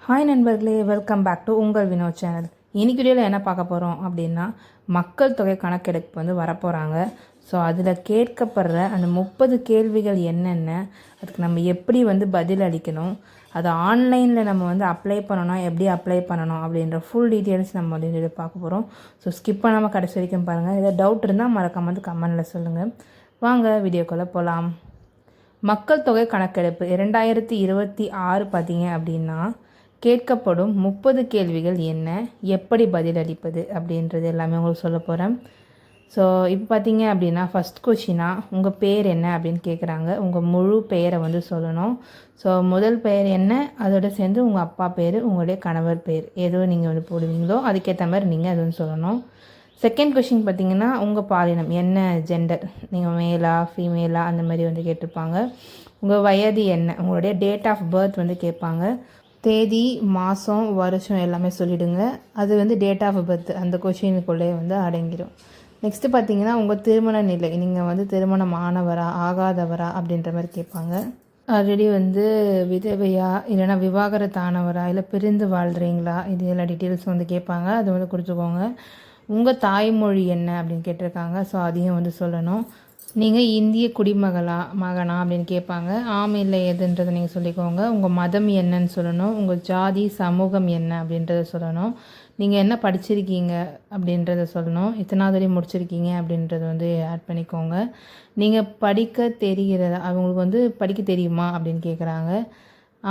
Hi நண்பர்களே, welcome back to உங்கள் Vinod channel. இன்னைக்கு வீடியோவில் என்ன பார்க்க போகிறோம் அப்படின்னா, மக்கள் தொகை கணக்கெடுப்பு வந்து வரப்போகிறாங்க. ஸோ அதில் கேட்கப்படுற அந்த 30 கேள்விகள் என்னென்ன, அதுக்கு நம்ம எப்படி வந்து பதில் அளிக்கணும், அதை ஆன்லைனில் நம்ம வந்து அப்ளை பண்ணணும், எப்படி அப்ளை பண்ணணும் அப்படின்ற ஃபுல் டீட்டெயில்ஸ் நம்ம வந்து இதில் பார்க்க போகிறோம். ஸோ ஸ்கிப் பண்ணாமல் கடைசி வரைக்கும் பாருங்கள். ஏதாவது டவுட் இருந்தால் மறக்காம வந்து கமெண்டில் சொல்லுங்கள். வாங்க வீடியோக்குள்ளே போகலாம். மக்கள் தொகை கணக்கெடுப்பு 2026 பார்த்தீங்க அப்படின்னா, கேட்கப்படும் 30 கேள்விகள் என்ன, எப்படி பதிலளிப்பது அப்படின்றது எல்லாமே உங்களுக்கு சொல்ல போகிறேன். ஸோ இப்போ பார்த்தீங்க அப்படின்னா, ஃபஸ்ட் கொஷினாக உங்கள் பேர் என்ன அப்படின்னு கேட்குறாங்க. உங்கள் முழு பெயரை வந்து சொல்லணும். ஸோ முதல் பெயர் என்ன, அதோட சேர்ந்து உங்கள் அப்பா பேர், உங்களுடைய கணவர் பேர் ஏதோ நீங்கள் வந்து போடுவீங்களோ அதுக்கேற்ற மாதிரி நீங்கள் அது வந்து சொல்லணும். செகண்ட் கொஷின் பார்த்தீங்கன்னா, உங்கள் பாலினம் என்ன, ஜெண்டர், நீங்கள் மேலா ஃபீமேலா அந்த மாதிரி வந்து கேட்டிருப்பாங்க. உங்கள் வயது என்ன, உங்களுடைய டேட் ஆஃப் பர்த் வந்து கேட்பாங்க. தேதி, மாதம், வருஷம் எல்லாமே சொல்லிவிடுங்க. அது வந்து டேட் ஆஃப் பர்த் அந்த கொஷினுக்குள்ளே வந்து அடங்கிடும். நெக்ஸ்ட்டு பார்த்தீங்கன்னா, உங்கள் திருமண நிலை, நீங்கள் வந்து திருமணம் ஆனவரா ஆகாதவரா அப்படின்ற மாதிரி கேட்பாங்க. ஆல்ரெடி வந்து விதவையா இல்லைனா விவாகரத்தானவரா இல்லை பிரிந்து வாழ்கிறீங்களா, இது எல்லா டீட்டெயில்ஸும் வந்து கேட்பாங்க. அது வந்து கொடுத்துக்கோங்க. உங்கள் தாய்மொழி என்ன அப்படின்னு கேட்டிருக்காங்க. ஸோ அதையும் வந்து சொல்லணும். நீங்கள் இந்திய மகனா அப்படின்னு கேட்பாங்க. ஆம் இல்லை எதுன்றதை நீங்கள் சொல்லிக்கோங்க. உங்கள் மதம் என்னன்னு சொல்லணும். உங்கள் ஜாதி சமூகம் என்ன அப்படின்றத சொல்லணும். நீங்கள் என்ன படிச்சிருக்கீங்க அப்படின்றத சொல்லணும். எத்தனாவது வரை முடிச்சிருக்கீங்க அப்படின்றத வந்து ஆட் பண்ணிக்கோங்க. நீங்கள் படிக்க தெரிகிறதா, அவங்களுக்கு வந்து படிக்க தெரியுமா அப்படின்னு கேட்குறாங்க.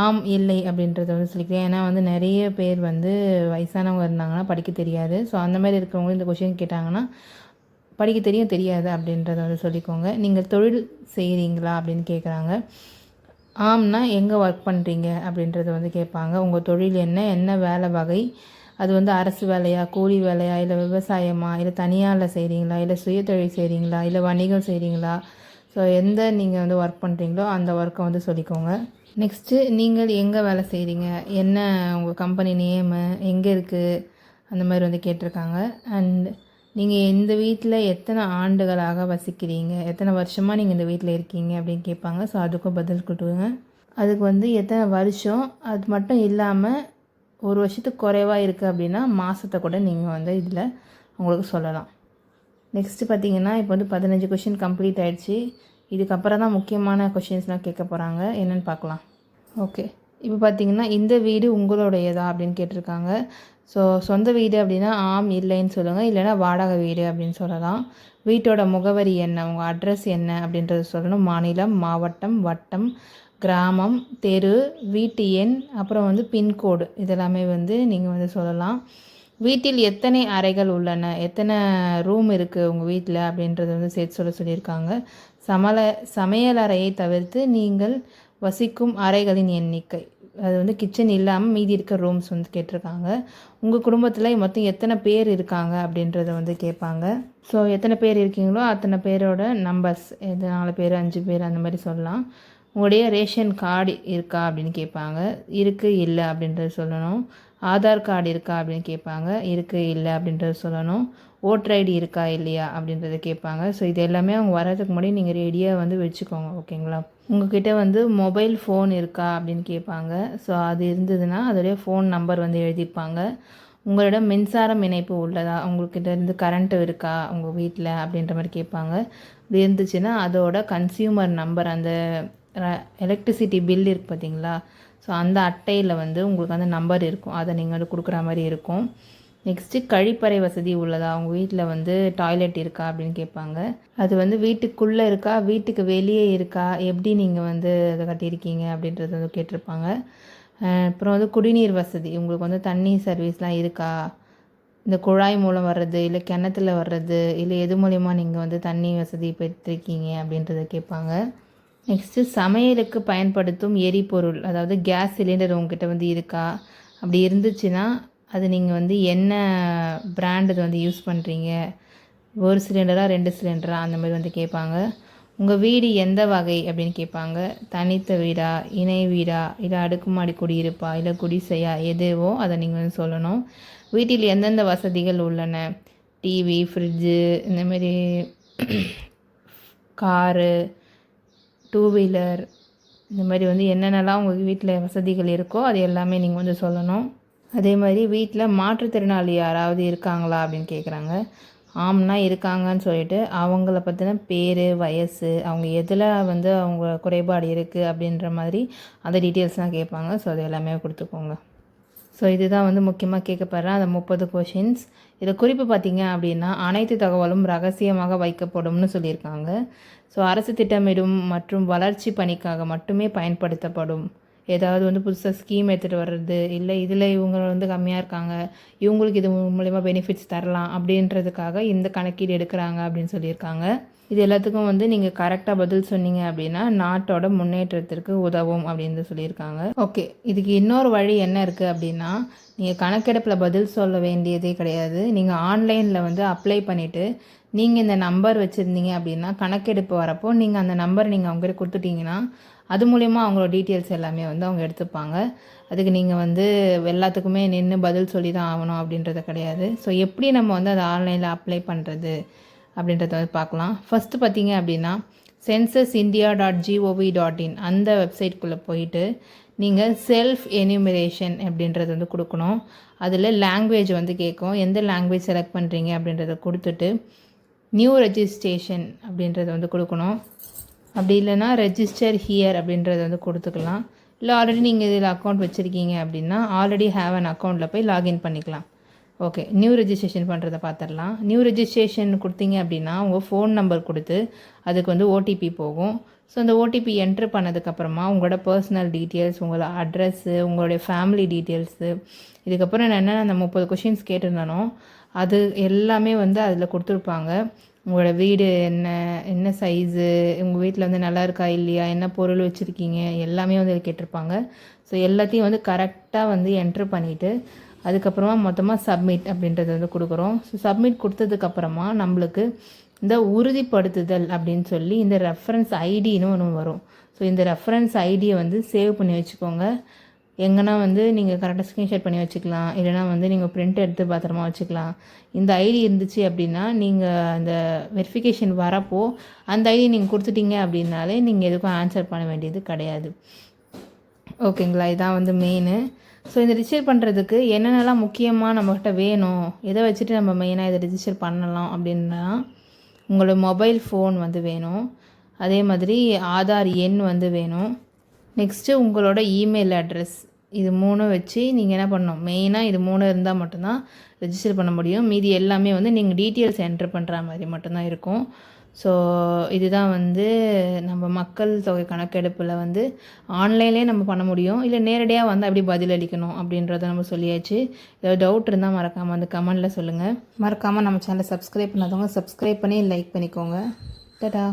ஆம் இல்லை அப்படின்றத வந்து சொல்லிக்கிறேன். ஏன்னா வந்து நிறைய பேர் வந்து வயசானவங்க இருந்தாங்கன்னா படிக்க தெரியாது. ஸோ அந்த மாதிரி இருக்கிறவங்க இந்த கொஷின் கேட்டாங்கன்னா படிக்க தெரியும் தெரியாது அப்படின்றத வந்து சொல்லிக்கோங்க. நீங்கள் தொழில் செய்கிறீங்களா அப்படின்னு கேட்குறாங்க. ஆம்னா எங்கே ஒர்க் பண்ணுறீங்க அப்படின்றத வந்து கேட்பாங்க. உங்கள் தொழில் என்ன, என்ன வேலை வகை, அது வந்து அரசு வேலையா, கூலி வேலையா, இல்லை விவசாயமா, இல்லை தனியாரில் செய்கிறீங்களா, இல்லை சுயதொழில் செய்கிறீங்களா, இல்லை வணிகம் செய்கிறீங்களா. ஸோ எந்த நீங்கள் வந்து ஒர்க் பண்ணுறீங்களோ அந்த ஒர்க்கை வந்து சொல்லிக்கோங்க. நெக்ஸ்ட்டு நீங்கள் எங்கே வேலை செய்கிறீங்க, என்ன உங்கள் கம்பெனி நேமு, எங்கே இருக்குது அந்த மாதிரி வந்து கேட்டிருக்காங்க. அண்ட் நீங்கள் இந்த வீட்டில் எத்தனை ஆண்டுகளாக வசிக்கிறீங்க, எத்தனை வருஷமாக நீங்கள் இந்த வீட்டில் இருக்கீங்க அப்படின்னு கேட்பாங்க. ஸோ அதுக்கும் பதில் கொடுத்துருங்க. அதுக்கு வந்து எத்தனை வருஷம், அது மட்டும் இல்லாமல் ஒரு வருஷத்துக்கு குறைவாக இருக்குது அப்படின்னா மாதத்தை கூட நீங்கள் வந்து இதில் உங்களுக்கு சொல்லலாம். நெக்ஸ்ட்டு பார்த்தீங்கன்னா, இப்போ வந்து 15 கொஷின் கம்ப்ளீட் ஆகிடுச்சு. இதுக்கப்புறம் தான் முக்கியமான கொஷின்ஸ்லாம் கேட்க போகிறாங்க. என்னென்னு பார்க்கலாம். ஓகே, இப்போ பார்த்தீங்கன்னா, இந்த வீடு உங்களுடையதா அப்படின்னு கேட்டிருக்காங்க. ஸோ சொந்த வீடு அப்படின்னா ஆம் இல்லைன்னு சொல்லுங்கள். இல்லைனா வாடகை வீடு அப்படின்னு சொல்லலாம். வீட்டோட முகவரி என்ன, உங்கள் அட்ரஸ் என்ன அப்படின்றது சொல்லணும். மாநிலம், மாவட்டம், வட்டம், கிராமம், தெரு, வீட்டு எண், அப்புறம் வந்து பின்கோடு, இதெல்லாமே வந்து நீங்கள் வந்து சொல்லலாம். வீட்டில் எத்தனை அறைகள் உள்ளன, எத்தனை ரூம் இருக்குது உங்கள் வீட்டில் அப்படின்றத வந்து சேர்த்து சொல்லியிருக்காங்க. சமையலறையை தவிர்த்து நீங்கள் வசிக்கும் அறைகளின் எண்ணிக்கை, அது வந்து கிச்சன் இல்லாமல் மீதி இருக்க ரூம்ஸ் வந்து கேட்டிருக்காங்க. உங்கள் குடும்பத்தில் மொத்தம் எத்தனை பேர் இருக்காங்க அப்படின்றத வந்து கேட்பாங்க. ஸோ எத்தனை பேர் இருக்கீங்களோ அத்தனை பேரோட நம்பர்ஸ், 4 பேர் 5 பேர் அந்த மாதிரி சொல்லலாம். உங்களுடைய ரேஷன் கார்டு இருக்கா அப்படின்னு கேட்பாங்க. இருக்குது இல்லை அப்படின்றத சொல்லணும். ஆதார் கார்டு இருக்கா அப்படின்னு கேட்பாங்க. இருக்குது இல்லை அப்படின்றத சொல்லணும். ஓட்டர் ஐடி இருக்கா இல்லையா அப்படின்றத கேட்பாங்க. ஸோ இது எல்லாமே அவங்க வர்றதுக்கு முன்னாடி நீங்கள் ரெடியாக வந்து வச்சுக்கோங்க. ஓகேங்களா. உங்கள்கிட்ட வந்து மொபைல் ஃபோன் இருக்கா அப்படின்னு கேட்பாங்க. ஸோ அது இருந்ததுன்னா அதோடைய ஃபோன் நம்பர் வந்து எழுதிப்பாங்க. உங்களிடம் மின்சாரம் இணைப்பு உள்ளதா, உங்கள்கிட்ட இருந்து கரண்ட்டு இருக்கா உங்கள் வீட்டில் அப்படின்ற மாதிரி கேட்பாங்க. இது இருந்துச்சுன்னா அதோட கன்சியூமர் நம்பர், அந்த எலக்ட்ரிசிட்டி பில் இருக்குது பார்த்தீங்களா, ஸோ அந்த அட்டையில் வந்து உங்களுக்கு அந்த நம்பர் இருக்கும். அதை நீங்கள் வந்து கொடுக்குற மாதிரி இருக்கும். நெக்ஸ்ட்டு கழிப்பறை வசதி உள்ளதா, அவங்க வீட்டில் வந்து டாய்லெட் இருக்கா அப்படின்னு கேட்பாங்க. அது வந்து வீட்டுக்குள்ளே இருக்கா, வீட்டுக்கு வெளியே இருக்கா, எப்படி நீங்கள் வந்து அதை கட்டியிருக்கீங்க அப்படின்றத வந்து கேட்டிருப்பாங்க. அப்புறம் வந்து குடிநீர் வசதி, உங்களுக்கு வந்து தண்ணி சர்வீஸ்லாம் இருக்கா, இந்த குழாய் மூலம் வர்றது இல்லை கிணத்துல வர்றது இல்லை எது மூலிமா நீங்கள் வந்து தண்ணி வசதி பெற்றிருக்கீங்க அப்படின்றத கேட்பாங்க. நெக்ஸ்ட்டு சமையலுக்கு பயன்படுத்தும் எரிபொருள், அதாவது கேஸ் சிலிண்டர் உங்ககிட்ட வந்து இருக்கா, அப்படி இருந்துச்சுன்னா அது நீங்கள் வந்து என்ன பிராண்டு வந்து யூஸ் பண்ணுறீங்க, ஒரு சிலிண்டரா 2 சிலிண்டரா அந்த மாதிரி வந்து கேட்பாங்க. உங்கள் வீடு எந்த வகை அப்படின்னு கேட்பாங்க. தனித்த வீடா, இணை வீடா, இல்லை அடுக்குமாடி குடியிருப்பா, இல்லை குடிசையா, எதுவோ அதை நீங்கள் வந்து சொல்லணும். வீட்டில் எந்தெந்த வசதிகள் உள்ளன, டிவி, ஃப்ரிட்ஜு, இந்தமாரி காரு, 2 வீலர், இந்த மாதிரி வந்து என்னென்னலாம் உங்கள் வீட்டில் வசதிகள் இருக்கோ அது எல்லாமே நீங்கள் வந்து சொல்லணும். அதே மாதிரி வீட்டில் மாற்றுத்திறனாளி யாராவது இருக்காங்களா அப்படின்னு கேட்குறாங்க. ஆம்னா இருக்காங்கன்னு சொல்லிட்டு அவங்கள பற்றின பேர், வயசு, அவங்க எதில் வந்து அவங்க குறைபாடு இருக்குது அப்படின்ற மாதிரி அந்த டீட்டெயில்ஸ்லாம் கேட்பாங்க. ஸோ அது எல்லாமே கொடுத்துக்கோங்க. ஸோ இதுதான் வந்து முக்கியமாக கேட்கப்படுறேன் அந்த 30 கொஷின்ஸ். இதை குறிப்பு பார்த்திங்க அப்படின்னா அனைத்து தகவலும் ரகசியமாக வைக்கப்படும்னு சொல்லியிருக்காங்க. ஸோ அரசு திட்டமிடும் மற்றும் வளர்ச்சி பணிக்காக மட்டுமே பயன்படுத்தப்படும். ஏதாவது வந்து புதுசாக ஸ்கீம் எடுத்துகிட்டு வர்றது, இல்லை இதில் இவங்க வந்து கம்மியாக இருக்காங்க, இவங்களுக்கு இது மூலிமா பெனிஃபிட்ஸ் தரலாம் அப்படின்றதுக்காக இந்த கணக்கீடு எடுக்கிறாங்க அப்படின்னு சொல்லியிருக்காங்க. இது எல்லாத்துக்கும் வந்து நீங்கள் கரெக்டாக பதில் சொன்னீங்க அப்படின்னா நாட்டோட முன்னேற்றத்திற்கு உதவும் அப்படின்னு சொல்லியிருக்காங்க. ஓகே, இதுக்கு இன்னொரு வழி என்ன இருக்குது அப்படின்னா, நீங்கள் கணக்கெடுப்பில் பதில் சொல்ல வேண்டியதே கிடையாது. நீங்கள் ஆன்லைனில் வந்து அப்ளை பண்ணிவிட்டு நீங்கள் இந்த நம்பர் வச்சுருந்தீங்க அப்படின்னா கணக்கெடுப்பு வரப்போ நீங்கள் அந்த நம்பர் நீங்கள் அவங்ககிட்ட கொடுத்துட்டிங்கன்னா அது மூலிமா அவங்களோட டீட்டெயில்ஸ் எல்லாமே வந்து அவங்க எடுத்துப்பாங்க. அதுக்கு நீங்கள் வந்து எல்லாத்துக்குமே நின்று பதில் சொல்லி தான் ஆகணும் அப்படின்றது கிடையாது. ஸோ எப்படி நம்ம வந்து அதை ஆன்லைனில் அப்ளை பண்ணுறது அப்படின்றத வந்து பார்க்கலாம். ஃபஸ்ட்டு பார்த்தீங்க அப்படின்னா censusindia.gov.in அந்த வெப்சைட்குள்ளே போயிட்டு நீங்கள் செல்ஃப் எனியூமரேஷன் அப்படின்றது வந்து கொடுக்கணும். அதில் லாங்குவேஜ் வந்து கேட்கும், எந்த லாங்குவேஜ் செலக்ட் பண்ணுறீங்க அப்படின்றத கொடுத்துட்டு நியூ ரெஜிஸ்ட்ரேஷன் அப்படின்றத வந்து கொடுக்கணும். அப்படி இல்லைனா ரெஜிஸ்டர் ஹியர் அப்படின்றத வந்து கொடுத்துக்கலாம். இல்லை ஆல்ரெடி நீங்கள் இதில் அக்கௌண்ட் வச்சுருக்கீங்க அப்படின்னா ஆல்ரெடி ஹேவ் அன் அக்கௌண்ட்டில் போய் லாகின் பண்ணிக்கலாம். ஓகே, நியூ ரெஜிஸ்ட்ரேஷன் பண்ணுறதை பார்த்துடலாம். நியூ ரெஜிஸ்ட்ரேஷன் கொடுத்தீங்க அப்படின்னா உங்கள் ஃபோன் நம்பர் கொடுத்து அதுக்கு வந்து ஓடிபி போகும். ஸோ அந்த ஓடிபி என்ட்ரு பண்ணதுக்கப்புறமா உங்களோட பர்சனல் டீட்டெயில்ஸ், உங்களோட அட்ரெஸ்ஸு, உங்களுடைய ஃபேமிலி டீட்டெயில்ஸு, இதுக்கப்புறம் நான் என்னென்ன அந்த 30 கொஷின்ஸ் கேட்டிருந்தானோ அது எல்லாமே வந்து அதில் கொடுத்துருப்பாங்க. உங்களோட வீடு என்ன சைஸு, உங்கள் வீட்டில் வந்து நல்லா இருக்கா இல்லையா, என்ன பொருள் வச்சுருக்கீங்க, எல்லாமே வந்து கேட்டிருப்பாங்க. ஸோ எல்லாத்தையும் வந்து கரெக்டாக வந்து என்ட்ரு பண்ணிவிட்டு அதுக்கப்புறமா மொத்தமாக சப்மிட் அப்படின்றது வந்து கொடுக்குறோம். ஸோ சப்மிட் கொடுத்ததுக்கப்புறமா நம்மளுக்கு இந்த உறுதிப்படுத்துதல் அப்படின்னு சொல்லி இந்த ரெஃபரன்ஸ் ஐடின்னு ஒன்று வரும். ஸோ இந்த ரெஃபரன்ஸ் ஐடியை வந்து சேவ் பண்ணி வச்சுக்கோங்க. எங்கன்னா வந்து நீங்கள் கரெக்டாக ஸ்க்ரீன்ஷாட் பண்ணி வச்சுக்கலாம், இல்லைனா வந்து நீங்கள் பிரிண்ட் எடுத்து பத்திரமா வச்சுக்கலாம். இந்த ஐடி இருந்துச்சு அப்படின்னா நீங்கள் அந்த வெரிஃபிகேஷன் வரப்போ அந்த ஐடி நீங்கள் கொடுத்துட்டீங்க அப்படின்னாலே நீங்கள் எதுக்கும் ஆன்சர் பண்ண வேண்டியது கிடையாது. ஓகேங்களா, இதான் வந்து மெயினு. ஸோ இந்த ரிஜிஸ்டர் பண்ணுறதுக்கு என்னென்னலாம் முக்கியமாக நம்மகிட்ட வேணும், எதை வச்சுட்டு நம்ம மெயினாக இதை ரிஜிஸ்டர் பண்ணலாம் அப்படின்னா உங்களோட மொபைல் ஃபோன் வந்து வேணும், அதே மாதிரி ஆதார் எண் வந்து வேணும், நெக்ஸ்ட்டு உங்களோட இமெயில் அட்ரஸ். இது 3 வச்சு நீங்கள் என்ன பண்ணணும், மெயினாக இது 3 இருந்தால் மட்டும்தான் ரெஜிஸ்டர் பண்ண முடியும். மீதி எல்லாமே வந்து நீங்கள் டீட்டெயில்ஸ் என்ட்ரு பண்ணுற மாதிரி மட்டும்தான் இருக்கும். ஸோ இதுதான் வந்து நம்ம மக்கள் தொகை கணக்கெடுப்பில் வந்து ஆன்லைன்லேயே நம்ம பண்ண முடியும், இல்லை நேரடியாக வந்து அப்படி பதிலளிக்கணும் அப்படின்றத நம்ம சொல்லியாச்சு. ஏதாவது டவுட் இருந்தால் மறக்காமல் வந்து கமெண்டில் சொல்லுங்கள். மறக்காமல் நம்ம சேனலை சப்ஸ்கிரைப் பண்ணாதவங்க சப்ஸ்கிரைப் பண்ணி லைக் பண்ணிக்கோங்க. டாடா.